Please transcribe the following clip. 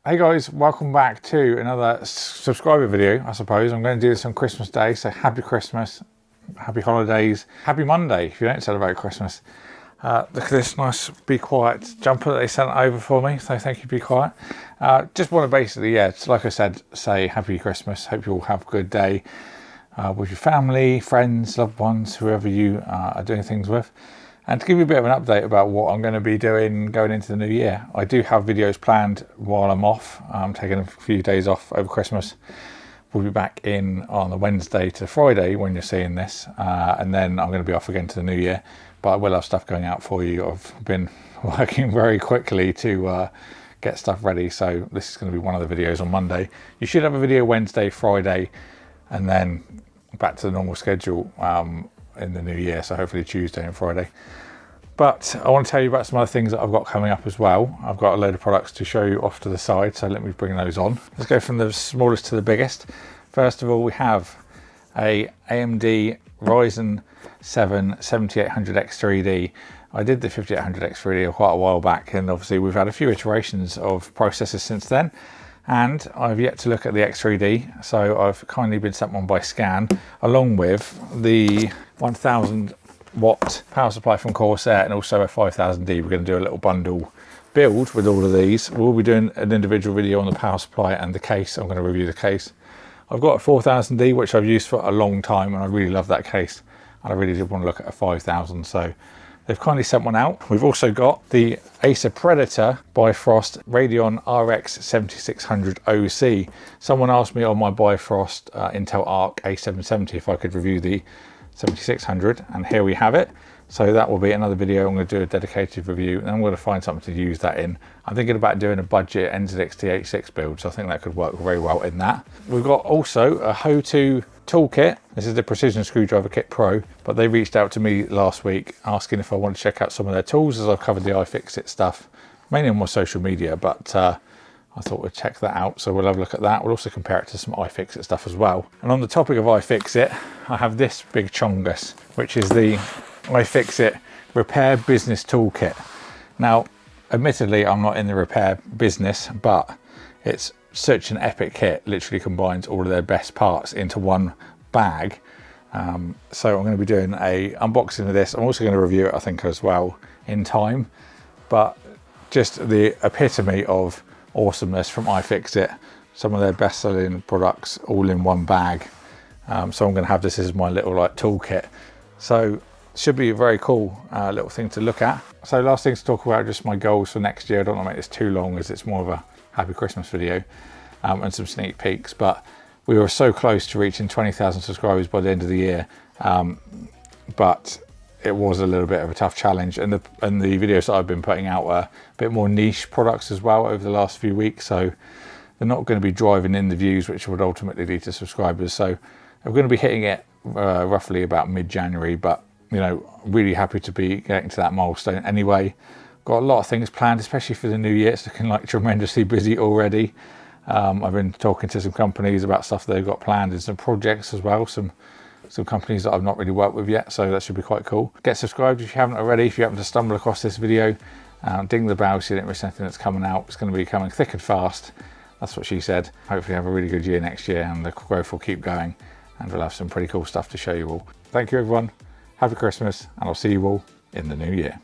Hey guys, welcome back to another subscriber video, I suppose. I'm going to do this on Christmas Day, so happy Christmas, happy holidays, happy Monday if you don't celebrate Christmas. Look at this nice Be Quiet jumper that they sent over for me, so thank you, Be Quiet. Just want to basically, like I said, say happy Christmas. Hope you all have a good day with your family, friends, loved ones, whoever you are doing things with. And to give you a bit of an update about what I'm going to be doing going into the new year, I do have videos planned while I'm off. I'm taking a few days off over Christmas. We'll be back in on the Wednesday to Friday when you're seeing this, and then I'm going to be off again to the new year. But I will have stuff going out for you. I've been working very quickly to get stuff ready, so this is going to be one of the videos on Monday. You should have a video Wednesday, Friday, and then back to the normal schedule in the new year, so hopefully Tuesday and Friday. But I want to tell you about some other things that I've got coming up as well. I've got a load of products to show you off to the side, so let me bring those on. Let's go from the smallest to the biggest. First of all, we have a AMD Ryzen 7 7800X 3D. I did the 5800X 3D quite a while back, and obviously we've had a few iterations of processors since then. And I've yet to look at the X3D, so I've kindly been sent one by Scan, along with the 1000 watt power supply from Corsair and also a 5000D. We're going to do a little bundle build with all of these. We'll be doing an individual video on the power supply and the case. I'm going to review the case. I've got a 4000D, which I've used for a long time, and I really love that case. And I really did want to look at a 5000, so they've kindly sent one out. We've also got the Acer Predator BiFrost Radeon RX 7600 OC. Someone asked me on my BiFrost Intel Arc A770 if I could review the 7600, and here we have it. So that will be another video. I'm going to do a dedicated review, and I'm going to find something to use that in. I'm thinking about doing a budget NZX T86 build, so I think that could work very well in that. We've got also a HOTO toolkit. This is the Precision Screwdriver Kit Pro, but they reached out to me last week asking if I wanted to check out some of their tools, as I've covered the ifixit stuff mainly on my social media, but I thought we'd check that out, so we'll have a look at that. We'll also compare it to some ifixit stuff as well. And on the topic of ifixit, I have this big chongus, which is the ifixit Repair Business Toolkit. Now, admittedly, I'm not in the repair business, but it's such an epic kit. Literally combines all of their best parts into one bag. So I'm going to be doing a unboxing of this. I'm also going to review it, I think, as well in time. But just the epitome of awesomeness from ifixit. Some of their best-selling products all in one bag. So I'm going to have this as my little toolkit. So should be a very cool little thing to look at. So last thing to talk about, just my goals for next year. I don't want to make this too long, as it's more of a happy Christmas video and some sneak peeks, but we were so close to reaching 20,000 subscribers by the end of the year, but it was a little bit of a tough challenge, and the videos that I've been putting out were a bit more niche products as well over the last few weeks, so they're not going to be driving in the views which would ultimately lead to subscribers. So I'm going to be hitting it roughly about mid-January, but you know, really happy to be getting to that milestone anyway. Got a lot of things planned, especially for the new year. It's looking like tremendously busy already. I've been talking to some companies about stuff they've got planned and some projects as well. Some companies that I've not really worked with yet, so that should be quite cool. Get subscribed if you haven't already. If you happen to stumble across this video, ding the bell so you don't miss anything that's coming out. It's going to be coming thick and fast. That's what she said. Hopefully have a really good year next year, and the growth will keep going, and we'll have some pretty cool stuff to show you all. Thank you everyone. Happy Christmas, and I'll see you all in the new year.